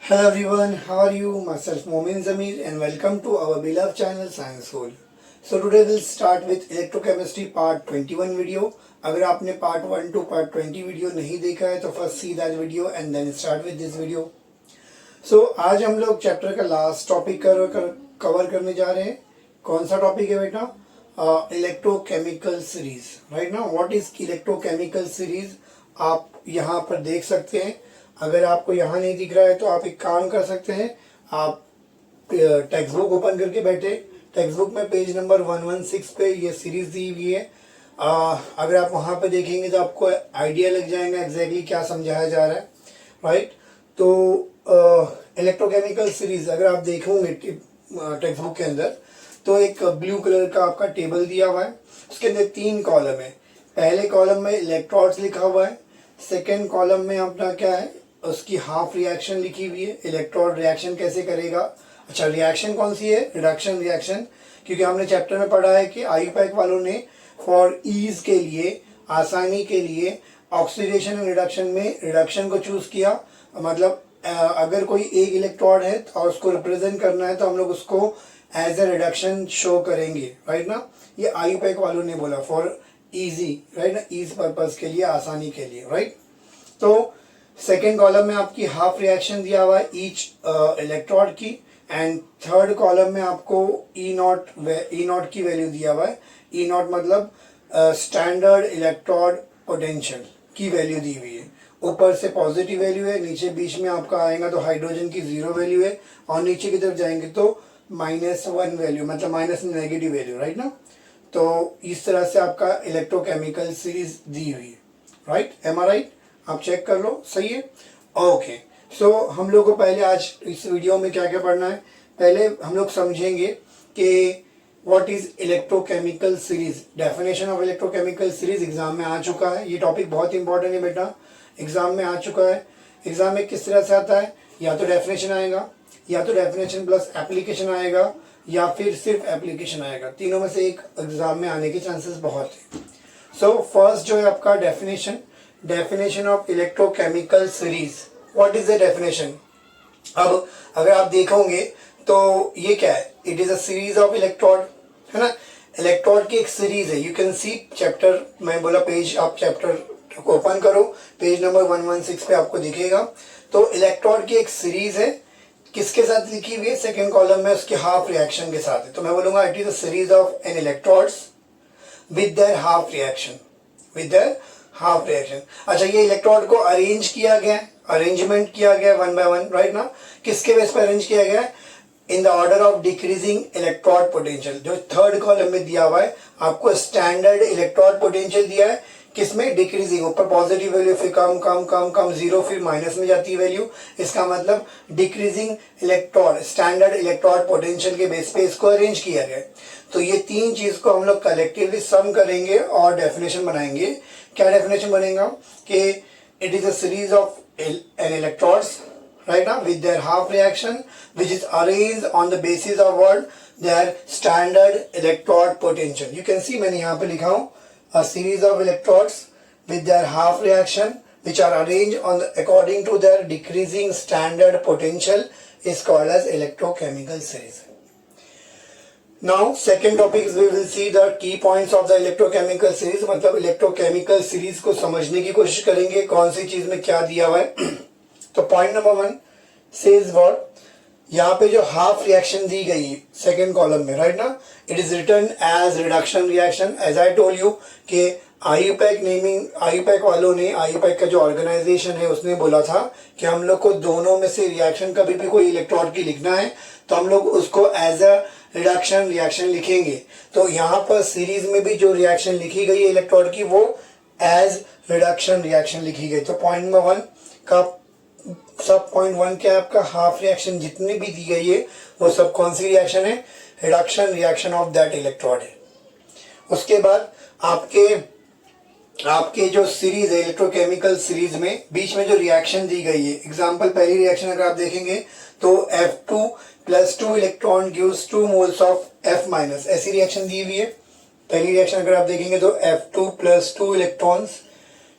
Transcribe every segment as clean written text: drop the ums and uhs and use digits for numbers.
Hello everyone, how are you? Myself Momin Zamir and welcome to our beloved channel Science Hole. So today we'll start with electrochemistry part 21 video. अगर आपने part 1 to part 20 video नहीं देखा है तो first see that video and then start with this video. So आज हम लोग chapter का लास्ट टॉपिक कवर करने जा रहे हैं. कौन सा टॉपिक है बेटा? Electrochemical series. राइट ना, व्हाट इज इलेक्ट्रोकेमिकल सीरीज आप यहाँ पर देख सकते हैं. अगर आपको यहाँ नहीं दिख रहा है तो आप एक काम कर सकते हैं, आप टेक्स्ट बुक ओपन करके बैठे. टेक्स्ट बुक में पेज नंबर 116 पे ये सीरीज दी हुई है. अगर आप वहाँ पे देखेंगे तो आपको आइडिया लग जाएगा एग्जैक्टली क्या समझाया जा रहा है. राइट, तो इलेक्ट्रोकेमिकल सीरीज अगर आप देखोगे टेक्स्ट बुक के अंदर तो एक ब्लू कलर का आपका टेबल दिया हुआ है. उसके अंदर 3 कॉलम है. पहले कॉलम में इलेक्ट्रॉन्स लिखा हुआ है. सेकेंड कॉलम में अपना क्या है, उसकी हाफ रिएक्शन लिखी हुई है. इलेक्ट्रॉन रिएक्शन कैसे करेगा. अच्छा, रिएक्शन कौन सी है? Reduction reaction. क्योंकि हमने चैप्टर में पढ़ा है कि आईयूपैक वालों ने फॉर ईज के लिए, आसानी के लिए ऑक्सीडेशन एंड रिडक्शन में रिडक्शन को चूज किया. मतलब अगर कोई एक इलेक्ट्रॉन है और उसको रिप्रेजेंट करना है तो हम लोग उसको एज ए रिडक्शन शो करेंगे. राइट ना, ये आईयूपैक वालों ने बोला फॉर इजी. राइट ना, ईज पर्पज के लिए, आसानी के लिए. राइट, तो सेकेंड कॉलम में आपकी हाफ रिएक्शन दिया हुआ है ईच इलेक्ट्रॉन की. एंड थर्ड कॉलम में आपको ई नॉट की वैल्यू दिया हुआ है. ई नॉट मतलब स्टैंडर्ड इलेक्ट्रॉन पोटेंशियल की वैल्यू दी हुई है. ऊपर से पॉजिटिव वैल्यू है, नीचे बीच में आपका आएगा तो हाइड्रोजन की 0 वैल्यू है, और नीचे की तरफ जाएंगे तो -1 वैल्यू, मतलब माइनस नेगेटिव वैल्यू. राइट ना, तो इस तरह से आपका इलेक्ट्रोकेमिकल सीरीज दी हुई है. राइट, एम आर राइट, आप चेक कर लो. सही है. ओके, सो हम लोग को पहले आज इस वीडियो में क्या क्या पढ़ना है. पहले हम लोग समझेंगे कि what is electrochemical series. Definition of electrochemical series exam में आ चुका है. ये टॉपिक बहुत इंपॉर्टेंट है बेटा, एग्जाम में आ चुका है. एग्जाम में किस तरह से आता है, या तो डेफिनेशन आएगा, या तो डेफिनेशन प्लस एप्लीकेशन आएगा, या फिर सिर्फ एप्लीकेशन आएगा. तीनों में से एक एग्जाम में आने के चांसेस बहुत है. सो फर्स्ट जो है आपका definition of electrochemical series. What is the definition. अब अगर आप देखोगे तो ये क्या है, it is a series of electron, है ना. इलेक्ट्रॉन की एक सीरीज है. यू कैन सी चैप्टर, मैं बोला पेज, आप चैप्टर को ओपन करो, पेज नंबर 116 पे आपको दिखेगा. तो इलेक्ट्रॉन की एक सीरीज है. किसके साथ लिखी हुई है? सेकेंड कॉलम में उसके हाफ रिएक्शन के साथ है. तो मैं बोलूंगा it is a series of an electrons with their half reaction, with their half reaction. अच्छा, ये इलेक्ट्रॉन को अरेंज किया गया, अरेंजमेंट किया गया 1 by 1. राइट ना, किसके बेस पर अरेंज किया गया? In the order of decreasing electron potential. जो थर्ड कॉलम में दिया हुआ है आपको स्टैंडर्ड इलेक्ट्रॉन पोटेंशियल दिया है. किसमें? डिक्रीजिंग. ऊपर पॉजिटिव वैल्यू, फिर कम कम कम कम 0, फिर माइनस में जाती है वैल्यू. इसका मतलब decreasing electron, standard electron potential के बेस पे इसको अरेंज किया गया. तो ये 3 चीज को हम लोग कलेक्टिवली सम करेंगे और डेफिनेशन बनाएंगे. क्या डेफिनेशन बनेगा कि it is a series of an electrons, right now, with their half reaction which is arranged on the basis of what their standard electrode potential. You can see मैंने यहाँ पे लिखा हूँ a series of electrodes with their half reaction which are arranged on the, according to their decreasing standard potential is called as electrochemical series. Now second topic we will see the key points of the electrochemical series. मतलब electrochemical series को समझने की कोशिश करेंगे कौन सी चीज में क्या दिया हुआ है. तो पॉइंट नंबर 1 सेज व्हाट, यहाँ पे जो हाफ रिएक्शन दी गई है सेकेंड कॉलम में, राइट ना, it is written as reduction reaction. As I told you कि आईयूपैक नेमिंग, आईयूपैक वालों ने, आईयूपैक का जो ऑर्गेनाइजेशन है उसने बोला था कि हम लोग को दोनों में से रिएक्शन कभी भी कोई इलेक्ट्रॉन की लिखना है तो हम लोग उसको एज अ रिडक्शन रिएक्शन लिखेंगे. तो यहाँ पर सीरीज में भी जो रिएक्शन लिखी गई है इलेक्ट्रॉन की वो एज रिडक्शन रिएक्शन लिखी गई. तो पॉइंट नंबर 1 का सब पॉइंट 1 क्या है आपका, हाफ रिएक्शन जितनी भी दी गई है वो सब कौन सी रिएक्शन है? Reduction reaction of that electron है. उसके बाद आपके जो सीरीज है इलेक्ट्रोकेमिकल सीरीज में बीच में जो रिएक्शन दी गई है, एग्जांपल पहली रिएक्शन अगर आप देखेंगे तो F2 + 2 electron gives 2 moles of F-, ऐसी रिएक्शन दी हुई है. पहली रिएक्शन अगर आप देखेंगे तो F2 + 2 इलेक्ट्रॉन्स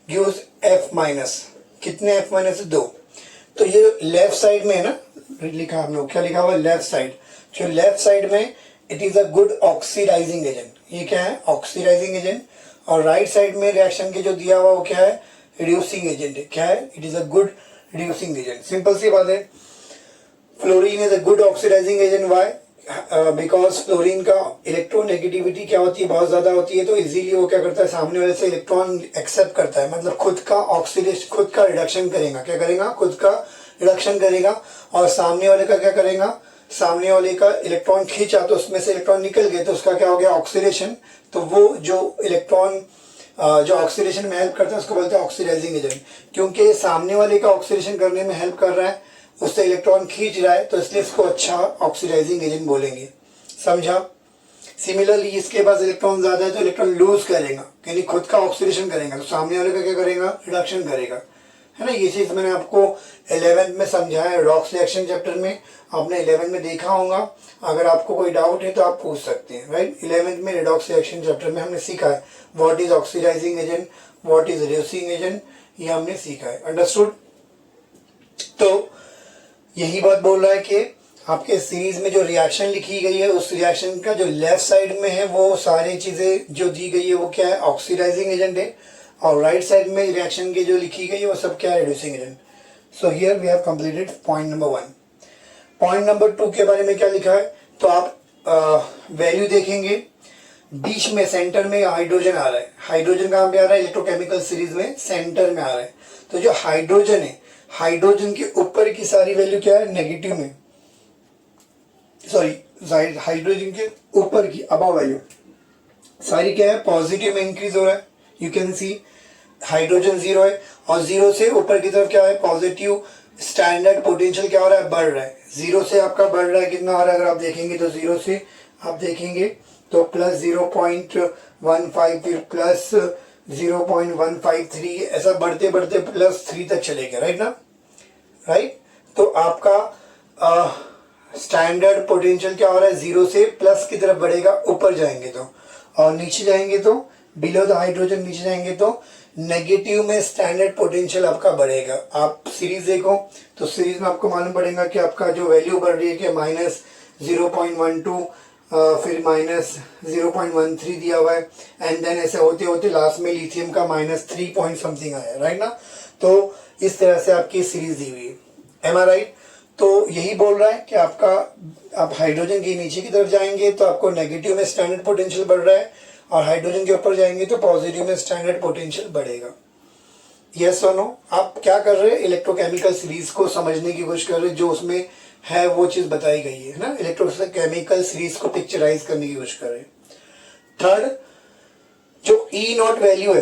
गिव्स F-, कितने F-, 2. तो ये लेफ्ट साइड में है ना, लिखा हम लोग, क्या लिखा हुआ है, लेफ्ट साइड। जो लेफ्ट साइड में it is a good oxidising agent, ये क्या है, ऑक्सीडाइजिंग एजेंट। और राइट साइड में रिएक्शन के जो दिया हुआ वो क्या है, रिड्यूसिंग एजेंट है। क्या है, it is a good reducing agent. Simple सी बात है, fluorine is a good oxidising agent. Why? Because fluorine का इलेक्ट्रोनेगेटिविटी क्या होती है, बहुत ज्यादा होती है, तो इजीली वो क्या करता है, सामने वाले से इलेक्ट्रॉन एक्सेप्ट करता है, मतलब खुद का ऑक्सीडेशन, खुद का रिडक्शन करेगा। क्या करेगा, खुद का रिडक्शन करेगा। और सामने वाले का क्या करेगा, सामने वाले का इलेक्ट्रॉन खींचा तो उसमें से इलेक्ट्रॉन निकल गए, तो उसका क्या हो गया, ऑक्सीडेशन। तो वो जो इलेक्ट्रॉन जो ऑक्सीडेशन में हेल्प करता है उसको बोलते हैं ऑक्सीडाइजिंग एजेंट। क्योंकि सामने वाले का ऑक्सीडेशन करने में हेल्प कर रहा है, उससे इलेक्ट्रॉन खींच रहा है, तो इसलिए इसको अच्छा ऑक्सीडाइजिंग एजेंट बोलेंगे। समझा? सिमिलरली इसके पास इलेक्ट्रॉन ज्यादा है तो इलेक्ट्रॉन लूज करेगा, यानी खुद का ऑक्सीडेशन करेगा, तो सामने वाले का क्या करेगा, रिडक्शन करेगा, है ना। ये चीज मैंने आपको 11th में समझाया है, रॉक्स रिएक्शन चैप्टर में, आपने 11th में देखा होगा। अगर आपको कोई डाउट है तो आप पूछ सकते हैं, राइट। 11th में रिडॉक्स रिएक्शन चैप्टर में हमने सीखा है what is oxidising agent, what is reducing agent, ये हमने सीखा है। अंडरस्टूड? तो यही बात बोल रहा है कि आपके सीरीज में जो रिएक्शन लिखी गई है, उस रिएक्शन का जो लेफ्ट साइड में है वो सारी चीजें जो दी गई है वो क्या है, ऑक्सीडाइजिंग एजेंट है। और राइट साइड में रिएक्शन की जो लिखी गई है वो सब क्या है, reducing agent. So here we have completed point number 1। Point number 2 के बारे में क्या लिखा है, तो आप वैल्यू देखेंगे, बीच में सेंटर में हाइड्रोजन आ रहा है। हाइड्रोजन कहाँ पे आ रहा है, इलेक्ट्रोकेमिकल सीरीज में सेंटर में आ रहा है। तो जो हाइड्रोजन है, हाइड्रोजन के ऊपर की सारी वैल्यू क्या है, नेगेटिव में, सॉरी हाइड्रोजन के ऊपर की अबव वैल्यू सारी क्या है, पॉजिटिव में इंक्रीज हो रहा है। यू कैन सी हाइड्रोजन 0 है और 0 से ऊपर की तरफ क्या है, पॉजिटिव स्टैंडर्ड पोटेंशियल क्या हो रहा है, बढ़ रहा है। 0 से आपका बढ़ रहा है, कितना आ रहा है, अगर आप देखेंगे तो 0 से आप देखेंगे तो प्लस 0.15, फिर प्लस 0.153, ऐसा बढ़ते बढ़ते प्लस 3 तक चलेगा, राइट ना, राइट। तो आपका स्टैंडर्ड पोटेंशियल क्या हो रहा है, 0 से प्लस की तरफ बढ़ेगा ऊपर जाएंगे तो, और नीचे जाएंगे तो बिलो द हाइड्रोजन नीचे जाएंगे तो नेगेटिव में स्टैंडर्ड पोटेंशियल आपका बढ़ेगा। आप सीरीज देखो तो सीरीज में आपको मालूम पड़ेगा कि आपका जो वैल्यू बढ़ रही है कि माइनस 0.12, फिर माइनस 0.13 दिया हुआ है, एंड देन ऐसे होते होते लास्ट में लिथियम का माइनस 3 पॉइंट समथिंग आया, राइट ना। तो इस तरह से आपकी सीरीज दी हुई है, एम आई राइट। तो यही बोल रहा है कि आपका, आप हाइड्रोजन के नीचे की तरफ जाएंगे तो आपको नेगेटिव में स्टैंडर्ड पोटेंशियल बढ़ रहा है, और हाइड्रोजन के ऊपर जाएंगे तो पॉजिटिव में स्टैंडर्ड पोटेंशियल बढ़ेगा। यस और नो? आप क्या कर रहे हैं, इलेक्ट्रोकेमिकल सीरीज को समझने की कोशिश कर रहे हैं, जो उसमें है वो चीज बताई गई है ना, इलेक्ट्रोकेमिकल सीरीज को पिक्चराइज करने की कोशिश कर रहे हैं। थर्ड, जो ई नॉट वैल्यू है,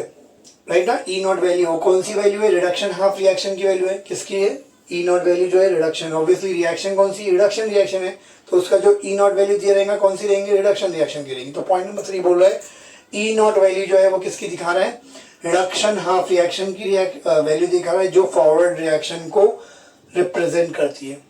राइट ना, ई नॉट वैल्यू कौन सी वैल्यू है, रिडक्शन हाफ रिएक्शन की वैल्यू है। किसकी है, ई नॉट वैल्यू जो है रिडक्शन। ऑब्वियसली रिएक्शन कौन सी, रिडक्शन रिएक्शन है, तो उसका जो ई नॉट वैल्यू दिया रहेगा कौन सी रहेंगी, रिडक्शन रिएक्शन की रहेंगी। तो पॉइंट नंबर 3 बोल रहा है ई नॉट वैल्यू जो है वो किसकी दिखा रहा है, रिडक्शन हाफ रिएक्शन की वैल्यू दिखा रहा है, जो फॉरवर्ड रिएक्शन को रिप्रेजेंट करती है।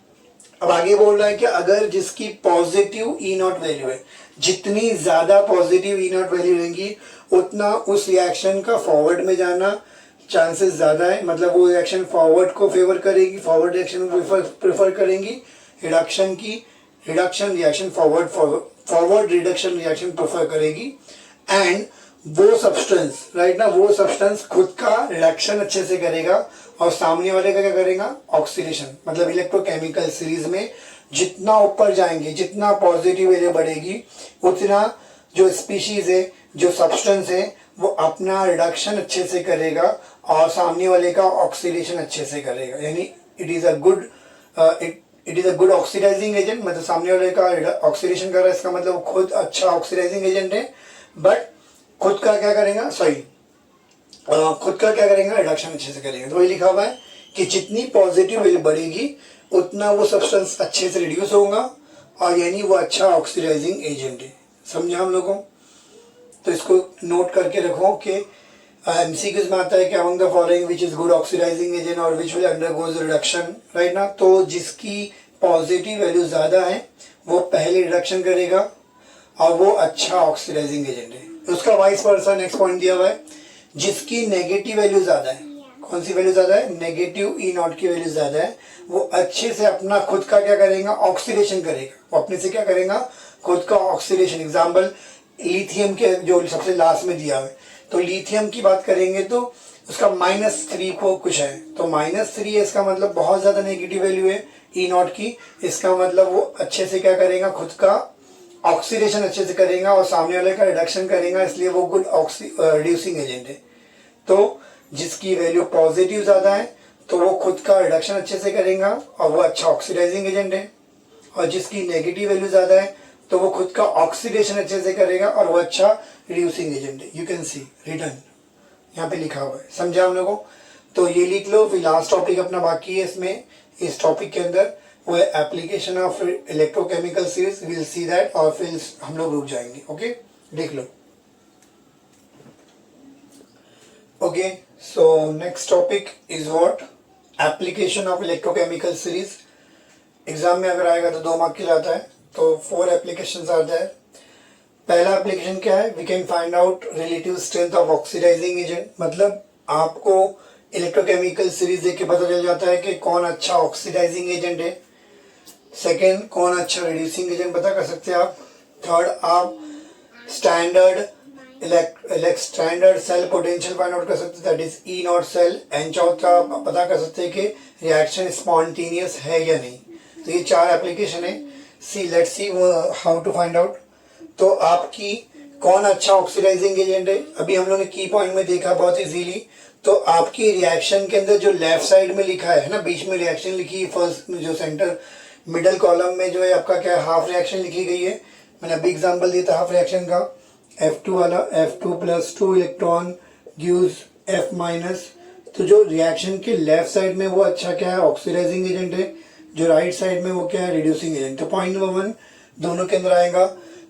अब आगे बोल रहा है कि अगर जिसकी पॉजिटिव ई नॉट वैल्यू है, जितनी ज्यादा पॉजिटिव ई नॉट वैल्यू रहेंगी उतना उस रिएक्शन का फॉरवर्ड में जाना चांसेस ज्यादा है, मतलब वो रिएक्शन फॉरवर्ड को फेवर करेगी, फॉरवर्ड रिएक्शन को प्रेफर करेंगी, रिडक्शन की reduction reaction forward reduction reaction prefer करेगी। एंड वो सब्सटेंस, राइट ना, वो सब्सटेंस खुद का रिडक्शन अच्छे से करेगा और सामने वाले का क्या करेगा, ऑक्सीडेशन। मतलब इलेक्ट्रोकेमिकल सीरीज में जितना ऊपर जाएंगे, जितना पॉजिटिव वैल्यू बढ़ेगी, उतना जो स्पीशीज है, जो सब्सटेंस है, वो अपना रिडक्शन अच्छे से करेगा और सामने वाले का ऑक्सीडेशन अच्छे से करेगा। यानी it is a good oxidising agent, मतलब सामने वाले का ऑक्सीडेशन कर रहा है, इसका मतलब खुद अच्छा ऑक्सीडाइजिंग एजेंट है, बट खुद का क्या करेगा, खुद का क्या करेगा, रिडक्शन अच्छे से करेगा। तो वही लिखा हुआ है कि जितनी पॉजिटिव वैल्यू बढ़ेगी उतना वो सब्सटेंस अच्छे से रिड्यूस होगा, और यानी वो अच्छा ऑक्सीडाइजिंग एजेंट है। समझा हम लोगों? तो इसको नोट करके रखो कि एमसीक्यूज में आता है कि among the following which is good oxidising agent और which will undergoes reduction, right ना। तो जिसकी पॉजिटिव वैल्यू ज्यादा है वो पहले रिडक्शन करेगा और वो अच्छा ऑक्सीडाइजिंग एजेंट है। उसका वाइस वर्सा नेक्स्ट पॉइंट दिया हुआ है, जिसकी नेगेटिव वैल्यू ज्यादा है, कौन सी वैल्यू ज़्यादा है, नेगेटिव ई नॉट की वैल्यू ज़्यादा है, वो अच्छे से अपना खुद का क्या करेगा, ऑक्सीडेशन करेगा। वो अपने से क्या करेगा, खुद का ऑक्सीडेशन। एग्जाम्पल लिथियम के जो सबसे लास्ट में दिया है, तो लिथियम की बात करेंगे तो उसका -3 को कुछ है, तो -3 है, इसका मतलब बहुत ज़्यादा नेगेटिव वैल्यू है ई नॉट की। इसका मतलब वो अच्छे से क्या करेगा, खुद का ऑक्सीडेशन अच्छे से करेगा और सामने वाले का रिडक्शन करेगा, इसलिए वो गुड रिड्यूसिंग एजेंट है। तो जिसकी वैल्यू पॉजिटिव ज़्यादा है तो वो खुद का रिडक्शन अच्छे से करेगा और वो अच्छा ऑक्सीडाइजिंग एजेंट है, और जिसकी नेगेटिव वैल्यू ज़्यादा है तो वो खुद का ऑक्सीडेशन अच्छे से करेगा और वो अच्छा रिड्यूसिंग एजेंट है। यू कैन सी रिटर्न यहाँ पे लिखा हुआ है, समझा हम लोगों को? तो ये लिख लो। फिर लास्ट टॉपिक अपना बाकी है इसमें, इस टॉपिक के अंदर, वो है application of electrochemical series. Will see that, और फिर हम लोग रुक जाएंगे। ओके, देख लो। Okay, so next topic is what, application of electrochemical series. Exam में अगर आएगा तो 2 मार्क के जाता है, तो 4 एप्लीकेशंस आता है। पहला एप्लीकेशन क्या है, we can find out relative strength of oxidising agent. मतलब आपको इलेक्ट्रोकेमिकल सीरीज देख के पता चल जाता है कि कौन अच्छा ऑक्सीडाइजिंग एजेंट है। सेकेंड, कौन अच्छा रिड्यूसिंग एजेंट पता कर सकते हैं आप। थर्ड, आप standard cell potential find out कर सकते हैं, that is E not cell. And चौथा, आप पता कर सकते हैं कि रिएक्शन स्पॉन्टेनियस है या नहीं। तो ये 4 एप्लीकेशन है। See let's see how to find out. तो आपकी कौन अच्छा ऑक्सीडाइजिंग एजेंट है, अभी हम लोगों ने की पॉइंट में देखा बहुत इजीली। तो आपकी रिएक्शन के अंदर जो लेफ्ट साइड में लिखा है ना, बीच में रिएक्शन लिखी है, फर्स्ट में जो सेंटर मिडल कॉलम में जो है आपका क्या हाफ रिएक्शन लिखी गई है। मैंने अभी एग्जांपल दिया था हाफ रिएक्शन का, F2 वाला, F2+2 इलेक्ट्रॉन गिव्स F-। तो जो रिएक्शन के लेफ्ट साइड में वो अच्छा क्या है, ऑक्सीडाइजिंग एजेंट है। जो राइट साइड में वो क्या है, रिड्यूसिंग एजेंट। तो पॉइंट नंबर 1 दोनों के अंदर आएगा,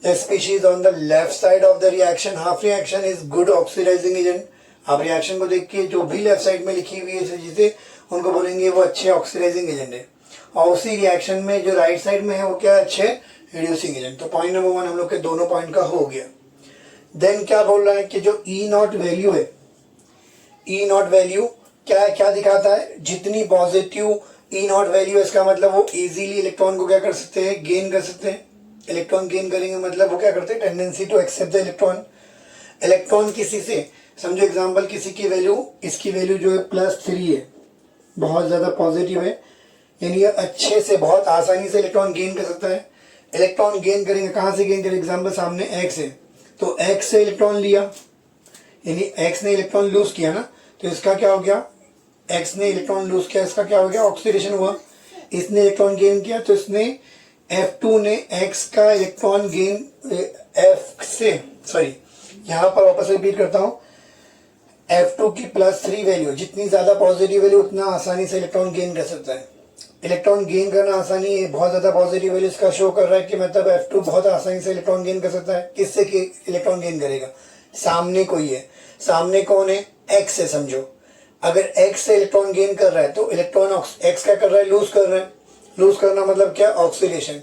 the species on the left side of the reaction half reaction is good oxidising agent. आप रिएक्शन को देख के जो भी लेफ्ट साइड में लिखी हुई है चीजें, उनको बोलेंगे वो अच्छे ऑक्सीडाइजिंग एजेंट है। और उसी रिएक्शन में जो राइट साइड में है वो क्या है, अच्छे रिड्यूसिंग एजेंट। तो पॉइंट नंबर 1 हम लोग के दोनों पॉइंट का हो गया। देन क्या बोल रहा है कि जो ई नॉट वैल्यू है, ई नॉट वैल्यू क्या क्या दिखाता है, जितनी पॉजिटिव ई नॉट वैल्यू है इसका मतलब वो इजीली इलेक्ट्रॉन को क्या कर सकते हैं, गेन कर सकते हैं। इलेक्ट्रॉन गेन करेंगे मतलब वो क्या करते हैं, tendency to accept the electron. Electron किसी से, समझो एग्जांपल किसी की वैल्यू, इसकी वैल्यू जो है +3 है, बहुत ज़्यादा पॉजिटिव है, यानी ये अच्छे से बहुत आसानी से इलेक्ट्रॉन गेन कर सकता है। इलेक्ट्रॉन गेन करेंगे, कहाँ से गेन करेंगे, एग्जाम्पल सामने एक्स है, तो एक्स से इलेक्ट्रॉन लिया, यानी एक्स ने इलेक्ट्रॉन लूज किया ना, तो इसका क्या हो गया, एक्स ने इलेक्ट्रॉन लूज किया, इसका क्या हो गया, ऑक्सीडेशन हुआ। इसने इलेक्ट्रॉन गेन किया, तो इसने F2 ने एक्स का इलेक्ट्रॉन गेन एफ से, सॉरी यहाँ पर वापस रिपीट करता हूँ, F2 की +3 वैल्यू, जितनी ज़्यादा पॉजिटिव वैल्यू उतना आसानी से इलेक्ट्रॉन गेन कर सकता है। इलेक्ट्रॉन गेन करना आसानी है, बहुत ज़्यादा पॉजिटिव वैल्यू इसका शो कर रहा है कि मतलब F2 बहुत आसानी से इलेक्ट्रॉन गेन कर सकता है। किससे कि इलेक्ट्रॉन गेन करेगा, सामने कोई है, सामने कौन है, एक्स है समझो। अगर एक्स से इलेक्ट्रॉन गेन कर रहा है तो इलेक्ट्रॉन एक्स क्या कर रहा है, लूज कर रहा है। लूज करना मतलब क्या, ऑक्सीडेशन।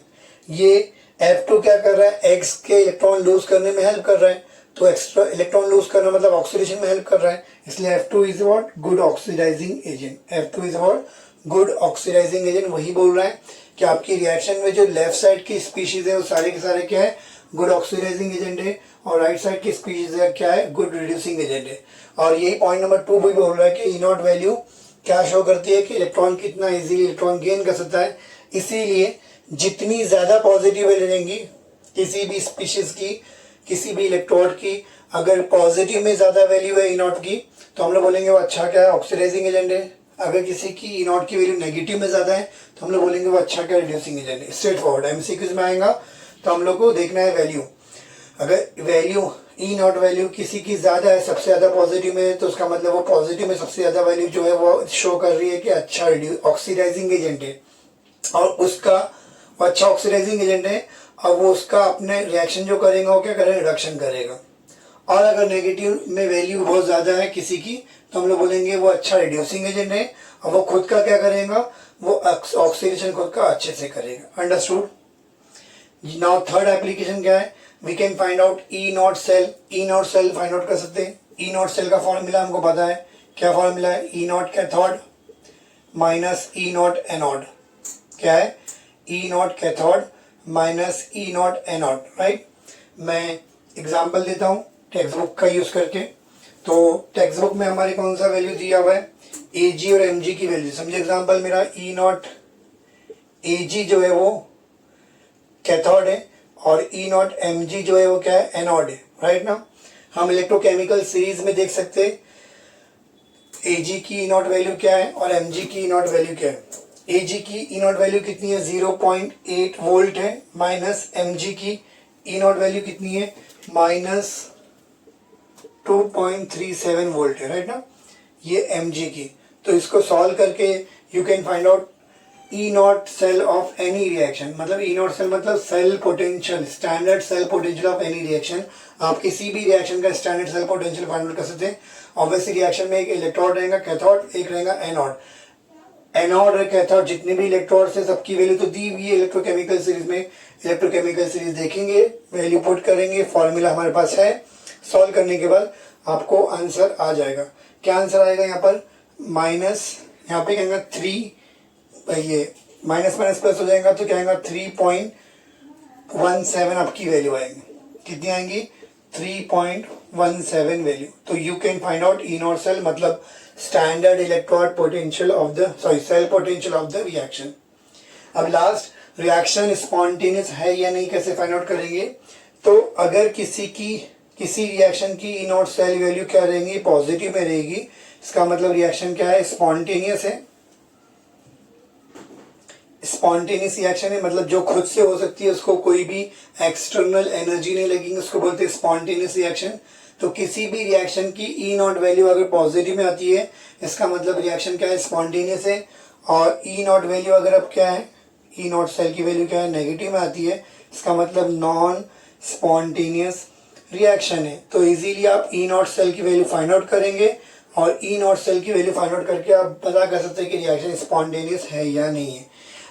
ये F2 क्या कर रहा है, एक्स के इलेक्ट्रॉन लूज करने में हेल्प कर रहा है, तो एक्स्ट्रा इलेक्ट्रॉन लूज करना मतलब ऑक्सीडेशन में हेल्प कर रहा है, इसलिए F2 is what, good oxidising agent. F2 is what, good oxidising agent. वही बोल रहा है कि आपकी रिएक्शन में जो लेफ्ट साइड की स्पीशीज है वो सारे के सारे क्या है, गुड ऑक्सीडाइजिंग एजेंट है, और राइट साइड की स्पीशीज है क्या है, गुड रिड्यूसिंग एजेंट है। और यही पॉइंट नंबर 2 भी बोल रहा है कि ई नॉट वैल्यू क्या शो करती है कि इलेक्ट्रॉन कितना इजीली इलेक्ट्रॉन गेन कर सकता है। इसीलिए जितनी ज्यादा पॉजिटिव वैल्यू रहेंगी किसी भी स्पीशीज की, किसी भी इलेक्ट्रोड की, अगर पॉजिटिव में ज्यादा वैल्यू है ई नॉट की, तो हम लोग बोलेंगे वो अच्छा क्या है, ऑक्सीडाइजिंग एजेंट है। अगर किसी की ई नॉट की वैल्यू नेगेटिव में ज्यादा है तो हम लोग बोलेंगे वो अच्छा क्या, रिड्यूसिंग एजेंट है। स्ट्रेट फॉरवर्ड एमसीक्यूज में आएगा तो हम लोग को देखना है वैल्यू। अगर वैल्यू ई नॉट वैल्यू किसी की ज्यादा है, सबसे ज्यादा पॉजिटिव में है, तो उसका मतलब वो पॉजिटिव में सबसे ज्यादा वैल्यू जो है वो शो कर रही है कि अच्छा ऑक्सीडाइजिंग एजेंट है, और उसका वो अच्छा ऑक्सीडाइजिंग एजेंट है, और वो उसका अपने रिएक्शन जो करेगा वो क्या करेगा, रिडक्शन करेगा। और अगर नेगेटिव में वैल्यू बहुत ज्यादा है किसी की, तो हम लोग बोलेंगे वो अच्छा रिड्यूसिंग एजेंट है, और वो खुद का क्या करेगा, वो ऑक्सीडेशन खुद का अच्छे से करेगा। अंडरस्टूड। नाउ थर्ड एप्लीकेशन क्या है, we can find out E not cell. E not cell find out कर सकते हैं। ई नॉट सेल का फॉर्मूला हमको पता है, क्या फॉर्मूला है, E not cathode minus E not anode, क्या है, E not cathode minus E not anode, right. मैं एग्जांपल देता हूँ टेक्स्ट बुक का यूज करके। तो टेक्स्ट बुक में हमारे कौन सा वैल्यू दिया हुआ है, ए जी और एम जी की वैल्यू। समझे एग्जांपल मेरा ई नॉट ए जी जो है वो कैथोड है और ई नॉट एम जी जो है वो क्या है, एनोड है, राइट ना। हम इलेक्ट्रोकेमिकल सीरीज में देख सकते हैं ए जी की ई नॉट वैल्यू क्या है और एम जी की ई नॉट वैल्यू क्या है। ए जी की ई नॉट वैल्यू कितनी है, 0.8 वोल्ट है, माइनस एम जी की ई नॉट वैल्यू कितनी है, माइनस 2.37 वोल्ट है, राइट ना। ये एम जी की। तो इसको सॉल्व करके you can find out E not cell of any reaction. मतलब ई नॉट सेल मतलब cell potential, standard cell potential of any reaction. आप किसी भी रिएक्शन का standard cell potential find out कर सकते हैं। ऑब्वियसली रिएक्शन में एक इलेक्ट्रोड रहेगा कैथोड, एक रहेगा एनोड। एनोड और कैथोड जितने भी इलेक्ट्रोड्स हैं सबकी वैल्यू तो दी हुई है इलेक्ट्रोकेमिकल सीरीज में। इलेक्ट्रोकेमिकल सीरीज देखेंगे, वैल्यू पुट करेंगे, फॉर्मूला हमारे पास है। सॉल्व करने के बाद आपको आंसर आ जाएगा। क्या आंसर आएगा यहाँ पर, माइनस, यहाँ पे कहेंगे 3, ये माइनस माइनस प्लस हो जाएगा तो क्या आएगा 3.17 आपकी वैल्यू आएगी। कितनी आएंगी, 3.17 वैल्यू। तो you can find out E not cell मतलब standard electrode potential of the cell potential of the reaction. अब लास्ट, रिएक्शन स्पॉन्टेनियस है या नहीं कैसे फाइंड आउट करेंगे। तो अगर किसी रिएक्शन की ई नॉट सेल वैल्यू क्या रहेगी, पॉजिटिव में रहेगी, इसका मतलब रिएक्शन क्या है, स्पॉन्टेनियस है। स्पॉन्टेनियस रिएक्शन है मतलब जो खुद से हो सकती है, उसको कोई भी एक्सटर्नल एनर्जी नहीं लगेगी, उसको बोलते हैं स्पॉन्टेनियस रिएक्शन। तो किसी भी रिएक्शन की ई नॉट वैल्यू अगर पॉजिटिव में आती है, इसका मतलब रिएक्शन क्या है, स्पॉन्टेनियस है। और ई नॉट वैल्यू अगर अब क्या है, ई नॉट सेल की वैल्यू क्या है, नेगेटिव में आती है, इसका मतलब नॉन स्पॉन्टेनियस रिएक्शन है। तो इजीली आप ई नॉट सेल की वैल्यू फाइंड आउट करेंगे और ई नॉट सेल की वैल्यू फाइंड आउट करके आप पता कर सकते हैं कि रिएक्शन स्पॉन्टेनियस है या नहीं है।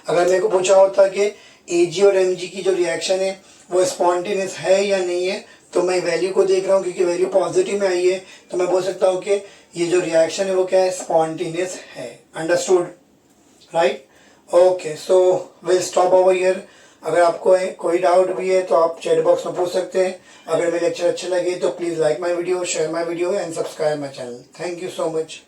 अगर मेरे को पूछा होता कि ए जी और एम जी की जो रिएक्शन है वो स्पॉन्टेनियस है या नहीं है, तो मैं वैल्यू को देख रहा हूँ क्योंकि वैल्यू पॉजिटिव में आई है, तो मैं बोल सकता हूँ कि ये जो रिएक्शन है वो क्या है, स्पॉन्टेनियस है। Understood, right. Okay, so will stop over here. अगर आपको कोई डाउट भी है तो आप चैट बॉक्स में पूछ सकते हैं। अगर मेरे लेक्चर अच्छे लगे तो please like my video, share my video and subscribe my channel. Thank you so much.